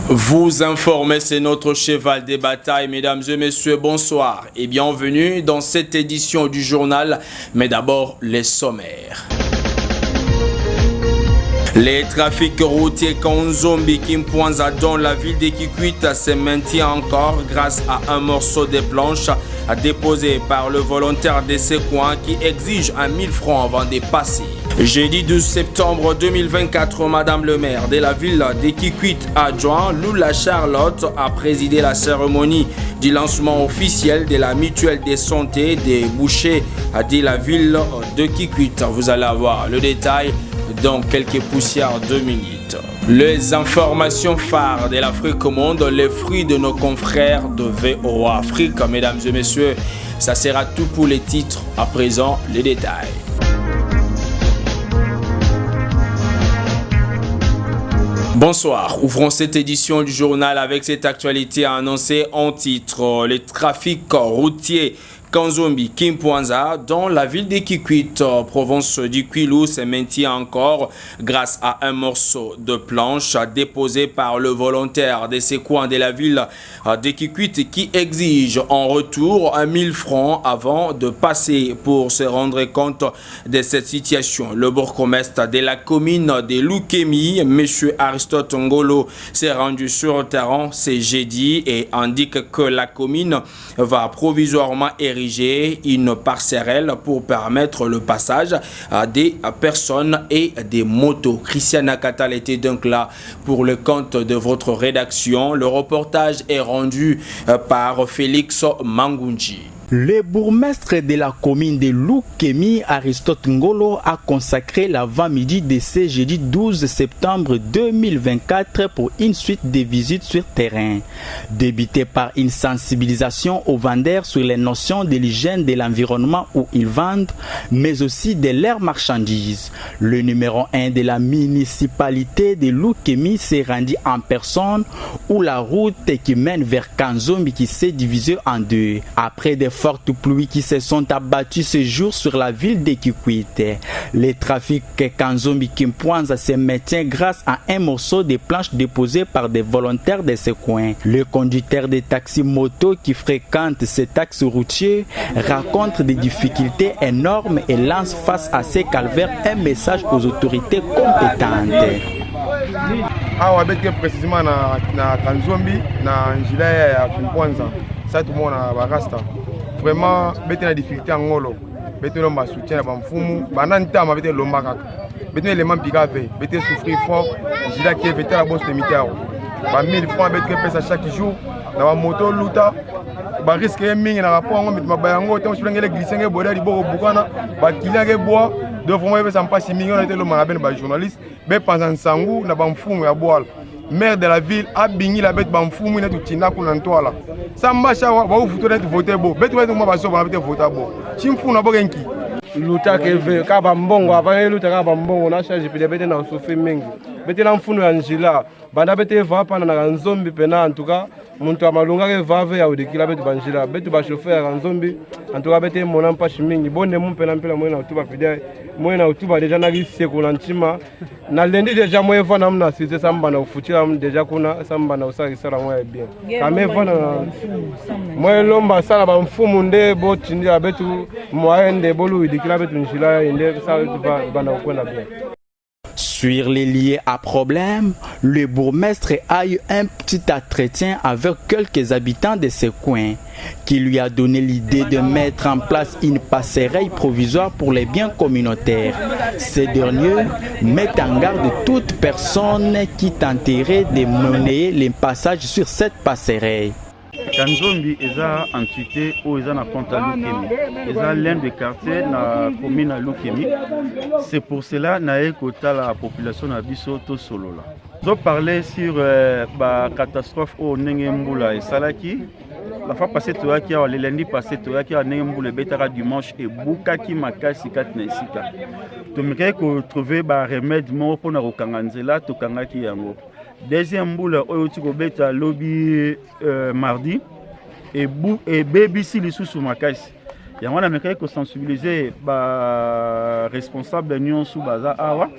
Vous informer, c'est notre cheval des batailles, mesdames et messieurs, bonsoir et bienvenue dans cette édition du journal, mais d'abord les sommaires. Les trafics routiers Kanzombi Kimpwanza dans la ville de Kikwit se maintient encore grâce à un morceau de planche déposé par le volontaire de ce coin qui exige 1000 francs avant de passer. Jeudi 12 septembre 2024, Madame le maire de la ville de Kikwit adjoint Lula Charlotte a présidé la cérémonie du lancement officiel de la mutuelle de santé des bouchers de la ville de Kikwit. Vous allez avoir le détail dans quelques poussières 2 minutes. Les informations phares de l'Afrique au monde, les fruits de nos confrères de VOA Afrique. Mesdames et messieurs, ça sera tout pour les titres. À présent, les détails. Bonsoir, ouvrons cette édition du journal avec cette actualité annoncée en titre. Les trafics routiers Kanzombi Kimpwanza dans la ville de Kikwit, province du Kwilu, se maintient encore grâce à un morceau de planche déposé par le volontaire de ces coins de la ville de Kikwit qui exige en retour 1000 francs avant de passer. Pour se rendre compte de cette situation, le bourgmestre de la commune de Lukemi, M. Aristote Ngolo, s'est rendu sur le terrain ce jeudi et indique que la commune va provisoirement ériger une passerelle pour permettre le passage à des personnes et des motos. Christiana Katal était donc là pour le compte de votre rédaction. Le reportage est rendu par Félix Mangunji. Le bourgmestre de la commune de Lukemi, Aristote Ngolo, a consacré l'avant-midi de ce jeudi 12 septembre 2024 pour une suite de visites sur terrain. Débutée par une sensibilisation aux vendeurs sur les notions de l'hygiène de l'environnement où ils vendent, mais aussi de leurs marchandises. Le numéro 1 de la municipalité de Lukemi s'est rendu en personne où la route qui mène vers Kanzombi qui s'est divisée en deux. Après des fortes pluies qui se sont abattues ce jour sur la ville de Kikwit. Le trafic Kanzombi Kimpwanza se maintient grâce à un morceau de planche déposé par des volontaires de ce coin. Le conducteur de taxi moto qui fréquente cet axe routier raconte des difficultés énormes et lance face à ces calvaires un message aux autorités compétentes. Awa bete précisément na Kanzombi na njila ya Kimpwanza ça tout le monde a barasta vraiment bete na difficulté ngolo bete lomba soutien na bamfumu bananta ma bete lomba kaka bete élément picape bete souffrir fort njila qui bete la bosse de mitao ba 1000 francs bete pesa chaque jour na ba moto luta ba risque mingi na rapport ngo mit mabayango te on ngele glisser boda liboko bukana ba kilange bois de vraiment ça me passe mingi on était le maraben ba journaliste be pendant sangu na bamfumu ya boala maire de la ville a bingi la bête bamfumu na tutina kuna ntoala samba shawa ba ufuto na voter bo bête wetu mo ba so ba bête voter bo chimfuna bogenki luta ke ka bambongo avant luta ka bambongo na charge pe bête na souffrir mingi bête na mfuno ya njila banda bête va pana na Nzombi pena en tout cas muntu amalunga ke vave ya udikila bête banjila bête ba chauffeur ya Nzombi en tout cas bête mona mpashi mingi bonne mu pena mpela mo na utuba fidèle moi na utuba déjà na gisi ko nchima na lendi déjà moi vana mna sise samba na ufutira déjà kuna samba na usaki sala moi bien kame vana moi lomba sala ba mfumu nde boti ndia betu moende bolu idikila betu njila inde sala bana kwenda bien. Sur les liés à problème, le bourgmestre a eu un petit entretien avec quelques habitants de ce coin qui lui a donné l'idée de mettre en place une passerelle provisoire pour les biens communautaires. Ces derniers mettent en garde toute personne qui tenterait de mener les passages sur cette passerelle. Kanzombi est une entité où ils ont un compte à Lukemi. Ils ont l'un des quartiers dans la commune à Lukemi. C'est pour cela que la population a vu ce solo là. Ils ont parlé sur la catastrophe au Nengemboula et Salaki. La fois passée, le lundi passé, il y a Nengemboula et dimanche et Boukaki Makasi Katnesika. Donc, il faut trouver un remède pour nous Kanganzela, Tokangaki Yango. Deuxième boule, au lobby mardi et baby si les sous makasi. Il y a un sensibiliser les responsables de l'Union sous Baza Awa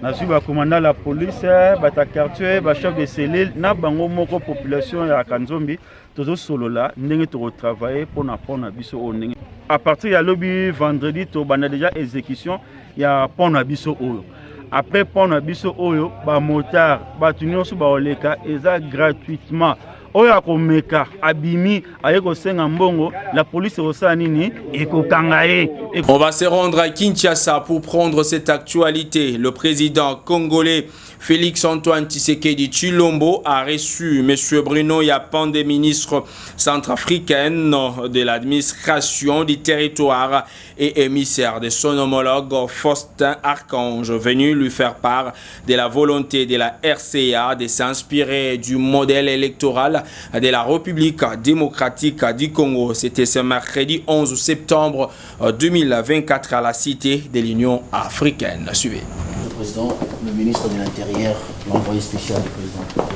Nasu ba commandant la police, bata quartier, ba chef de cellule, na bango moko population ya Kanzombi, tozo solo là, ndenge to travailler pour na pona biso o ndenge. À partir ya lobby vendredi to bana déjà exécution ya pona biso oyo. Après pona biso oyo, ba motard, ba tunyoso ba oleka eza gratuitement. Oya komeka abimi ayeko senga mbongo la police osa nini ekokangaye. On va se rendre à Kinshasa pour prendre cette actualité. Le président congolais Félix Antoine Tshisekedi Tshilombo a reçu M. Bruno Yapande, ministre centrafricaine de l'administration du territoire et émissaire de son homologue Faustin Archange, venu lui faire part de la volonté de la RCA de s'inspirer du modèle électoral de la République démocratique du Congo. C'était ce mercredi 11 septembre 2024 à la Cité de l'Union africaine. Suivez. Le président, le ministre de l'Intérieur, l'envoyé spécial du président.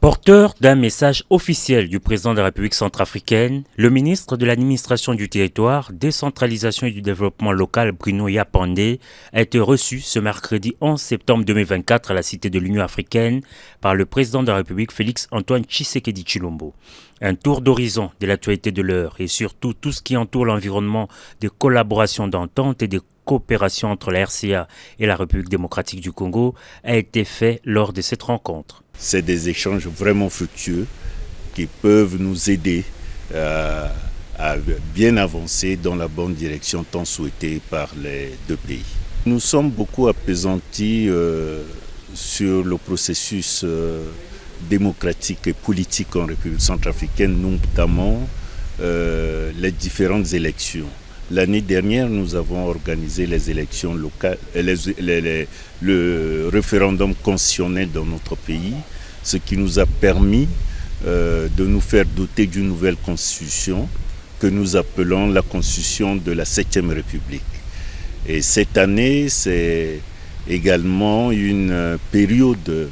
Porteur d'un message officiel du président de la République centrafricaine, le ministre de l'administration du territoire, décentralisation et du développement local Bruno Yapande a été reçu ce mercredi 11 septembre 2024 à la Cité de l'Union africaine par le président de la République Félix Antoine Tshisekedi Tshilombo. Un tour d'horizon de l'actualité de l'heure et surtout tout ce qui entoure l'environnement de collaboration d'entente et de coopération entre la RCA et la République démocratique du Congo a été fait lors de cette rencontre. C'est des échanges vraiment fructueux qui peuvent nous aider à bien avancer dans la bonne direction tant souhaitée par les deux pays. Nous sommes beaucoup appesantis sur le processus démocratique et politique en République centrafricaine, notamment les différentes élections. L'année dernière, nous avons organisé les élections locales, le référendum constitutionnel dans notre pays, ce qui nous a permis de nous faire doter d'une nouvelle constitution que nous appelons la constitution de la 7e République. Et cette année, c'est également une période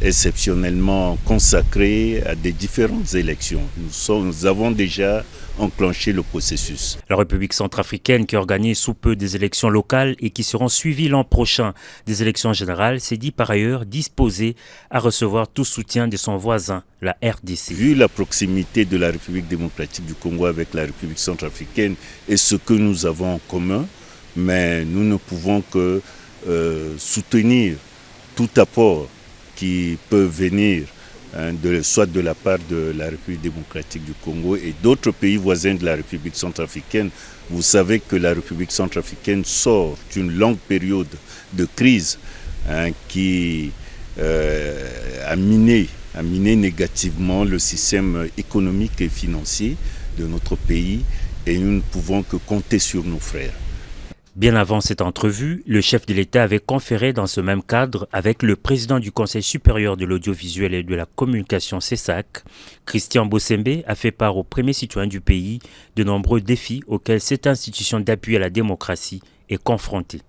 exceptionnellement consacrée à des différentes élections. Nous avons déjà enclenché le processus. La République centrafricaine, qui organise sous peu des élections locales et qui seront suivies l'an prochain des élections générales, s'est dit par ailleurs disposée à recevoir tout soutien de son voisin, la RDC. Vu la proximité de la République démocratique du Congo avec la République centrafricaine et ce que nous avons en commun, mais nous ne pouvons que soutenir tout apport qui peut venir soit de la part de la République démocratique du Congo et d'autres pays voisins de la République centrafricaine. Vous savez que la République centrafricaine sort d'une longue période de crise qui a miné négativement le système économique et financier de notre pays et nous ne pouvons que compter sur nos frères. Bien avant cette entrevue, le chef de l'État avait conféré dans ce même cadre avec le président du Conseil supérieur de l'audiovisuel et de la communication CESAC. Christian Bossembe a fait part aux premiers citoyens du pays de nombreux défis auxquels cette institution d'appui à la démocratie est confrontée.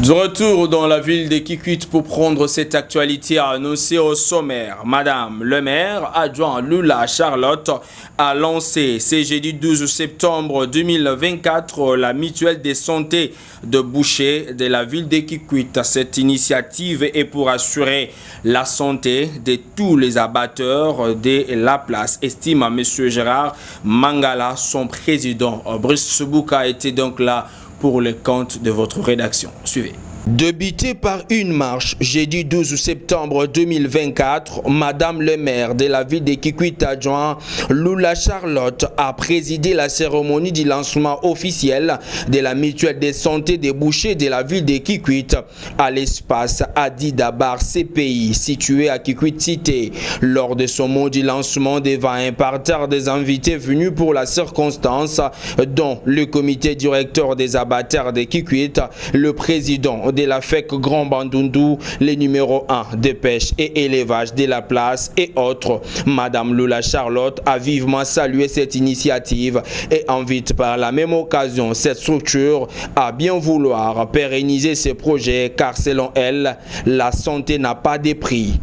De retour dans la ville de Kikwit pour prendre cette actualité annoncée au sommaire. Madame le maire adjoint Lula Charlotte a lancé ce jeudi 12 septembre 2024 la mutuelle de santé de boucher de la ville de Kikwit. Cette initiative est pour assurer la santé de tous les abatteurs de la place, estime M. Gérard Mangala, son président. Brice Sebouka était donc là pour le compte de votre rédaction. Suivez. Débutée par une marche jeudi 12 septembre 2024, Madame le maire de la ville de Kikwit adjoint Lula Charlotte a présidé la cérémonie du lancement officiel de la mutuelle de santé des bouchers de la ville de Kikwit à l'espace Adidabar CPI situé à Kikwit Cité. Lors de son mot du lancement devant un parterre des invités venus pour la circonstance, dont le comité directeur des abatteurs de Kikwit, le président de la FEC Grand Bandundu, les numéro 1 de pêche et élevage de la place et autres. Madame Lula Charlotte a vivement salué cette initiative et invite par la même occasion cette structure à bien vouloir pérenniser ces projets car selon elle, la santé n'a pas de prix.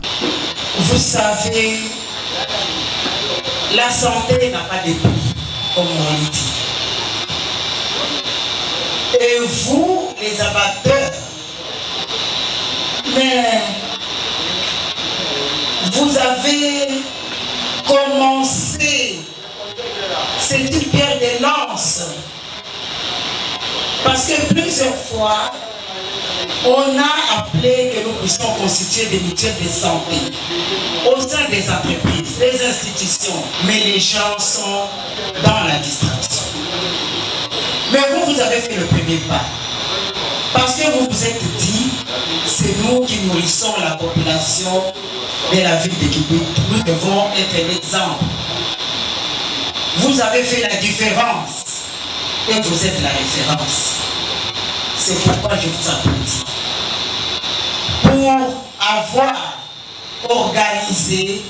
Vous savez, la santé n'a pas de prix, comme on dit. Et vous, les abatteurs, Mais vous avez commencé, c'est une pierre de lance. Parce que plusieurs fois, on a appelé que nous puissions constituer des mutuelles de santé au sein des entreprises, des institutions. Mais les gens sont dans la distraction. Mais vous avez fait le premier pas. Parce que vous vous êtes dit, c'est nous qui nourrissons la population de la ville de Kikwit. Nous devons être l'exemple. Vous avez fait la différence et vous êtes la référence. C'est pourquoi je vous applaudis. Pour avoir organisé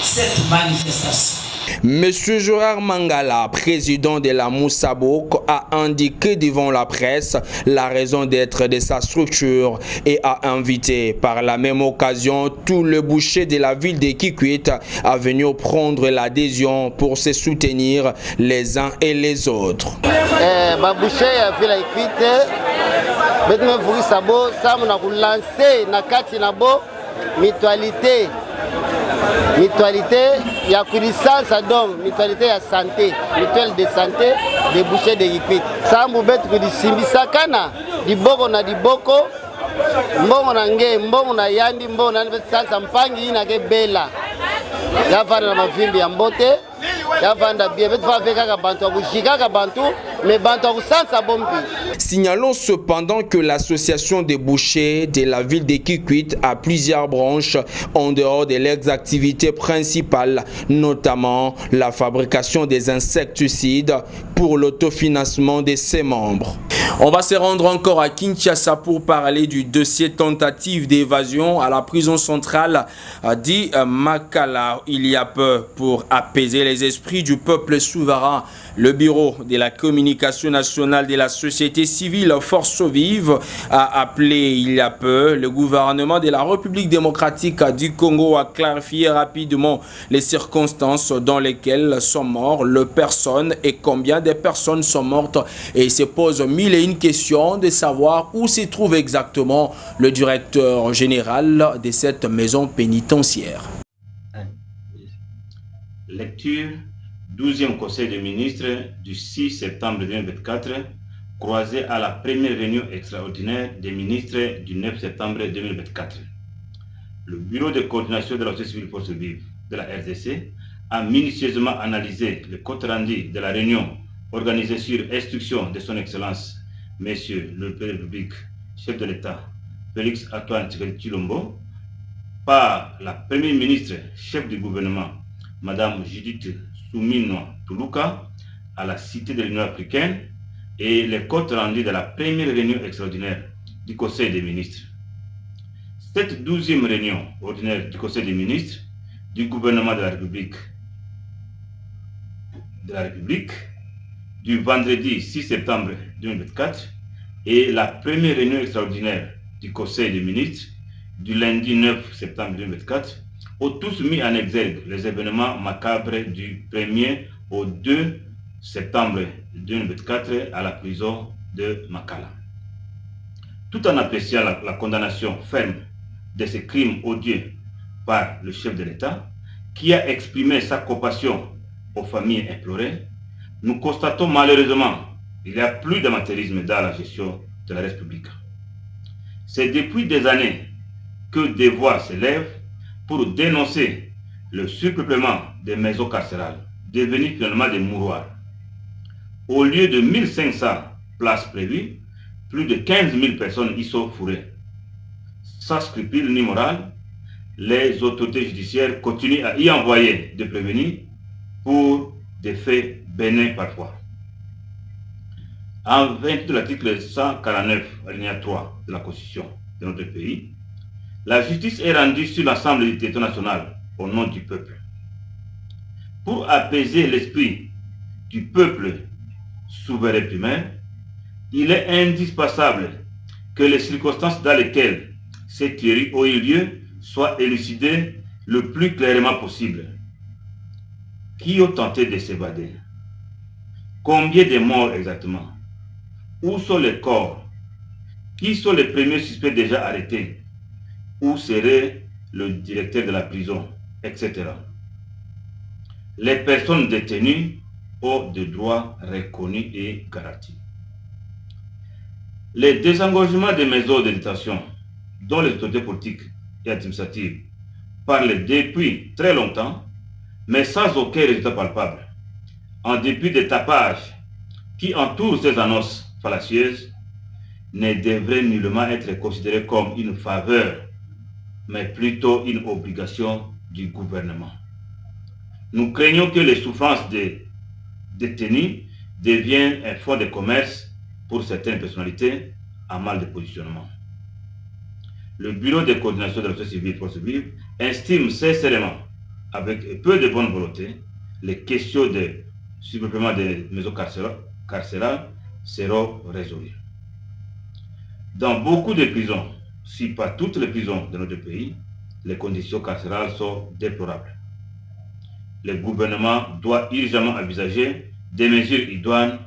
cette manifestation. Monsieur Gérard Mangala, président de la Moussabok, a indiqué devant la presse la raison d'être de sa structure et a invité par la même occasion tout le boucher de la ville de Kikwit à venir prendre l'adhésion pour se soutenir les uns et les autres. Boucher a vu la Kikwit, maintenant vous sabo, ça m'a lancé na kati nabo mutualité. Mutualité, il y a connaissance à donc, mutualité à santé, mutuelle de santé, des bouchers de Kikwit. Ça m'a bête que du simbisa kana, du boko na di boko, mbongo na nge, mbongo na yandi, mbongo na sasa mpangi ina ke bela. Ya fana na mavimbi ya mbote, ya fana bien, bête fa feka ka bantu, abujika ka bantu, mais bantu akusansa bombi. Signalons cependant que l'association des bouchers de la ville de Kikwit a plusieurs branches en dehors de leurs activités principales, notamment la fabrication des insecticides pour l'autofinancement de ses membres. On va se rendre encore à Kinshasa pour parler du dossier tentative d'évasion à la prison centrale dit Makala il y a peu pour apaiser les esprits du peuple souverain. Le bureau de la communication nationale de la société civile Force Vive a appelé il y a peu le gouvernement de la République démocratique du Congo à clarifier rapidement les circonstances dans lesquelles sont mortes les personnes et combien de personnes sont mortes, et il se pose mille et une questions de savoir où se trouve exactement le directeur général de cette maison pénitentiaire. Lecture 12e Conseil des ministres du 6 septembre 2024, croisé à la première réunion extraordinaire des ministres du 9 septembre 2024. Le Bureau de coordination de la société civile Force Vive de la RDC a minutieusement analysé le compte rendu de la réunion organisée sur instruction de son Excellence, Monsieur le Président de la République, chef de l'État, Félix Antoine Tshisekedi Tshilombo, par la Première ministre, chef du gouvernement, Madame Judith Suminwa Tuluka, à la Cité de l'Union africaine, et les comptes rendus de la première réunion extraordinaire du Conseil des ministres. Cette 12e réunion ordinaire du Conseil des ministres du gouvernement de la République du vendredi 6 septembre 2024 et la première réunion extraordinaire du Conseil des ministres du lundi 9 septembre 2024 ont tous mis en exergue les événements macabres du 1er au 2 septembre 2024 à la prison de Makala. Tout en appréciant la condamnation ferme de ces crimes odieux par le chef de l'État, qui a exprimé sa compassion aux familles implorées, nous constatons malheureusement qu'il y a plus d'amateurisme dans la gestion de la République. C'est depuis des années que des voix s'élèvent pour dénoncer le surpeuplement des maisons carcérales, devenues finalement des mouroirs. Au lieu de 1500 places prévues, plus de 15 000 personnes y sont fourrées. Sans scrupule ni morale, les autorités judiciaires continuent à y envoyer des prévenus pour des faits bénins parfois. En vertu de l'article 149, alinéa 3 de la Constitution de notre pays, la justice est rendue sur l'ensemble du territoire national au nom du peuple. Pour apaiser l'esprit du peuple souverain primaire, il est indispensable que les circonstances dans lesquelles ces tueries ont eu lieu soient élucidées le plus clairement possible. Qui ont tenté de s'évader? Combien de morts exactement? Où sont les corps? Qui sont les premiers suspects déjà arrêtés? Où serait le directeur de la prison, etc. Les personnes détenues ont des droits reconnus et garantis. Les désengorgements des maisons de détention, dont les autorités politiques et administratives parlent depuis très longtemps, mais sans aucun résultat palpable, en dépit des tapages qui entourent ces annonces fallacieuses, ne devraient nullement être considérés comme une faveur, mais plutôt une obligation du gouvernement. Nous craignons que les souffrances des détenus deviennent un fonds de commerce pour certaines personnalités à mal de positionnement. Le Bureau de coordination de la société civile force vive estime sincèrement, avec peu de bonne volonté, les questions de surpeuplement des maisons carcérales seront résolues. Dans beaucoup de prisons, si pas toutes les prisons de notre pays, les conditions carcérales sont déplorables. Le gouvernement doit urgemment envisager des mesures idoines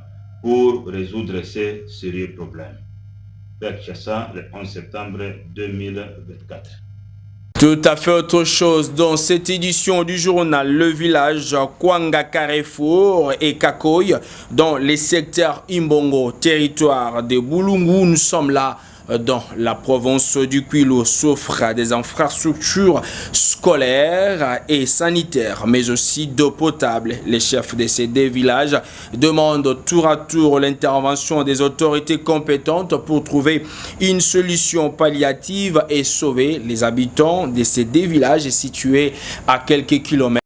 pour résoudre ces sérieux problèmes. Père Kinshasa, le 11 septembre 2024. Tout à fait autre chose dans cette édition du journal Le Village, Kwanga Carrefour et Kakoy dans les secteurs Imbongo, territoire de Boulungu. Nous sommes là dans la province du Kwilu, souffre des infrastructures scolaires et sanitaires, mais aussi d'eau potable. Les chefs de ces deux villages demandent tour à tour l'intervention des autorités compétentes pour trouver une solution palliative et sauver les habitants de ces deux villages situés à quelques kilomètres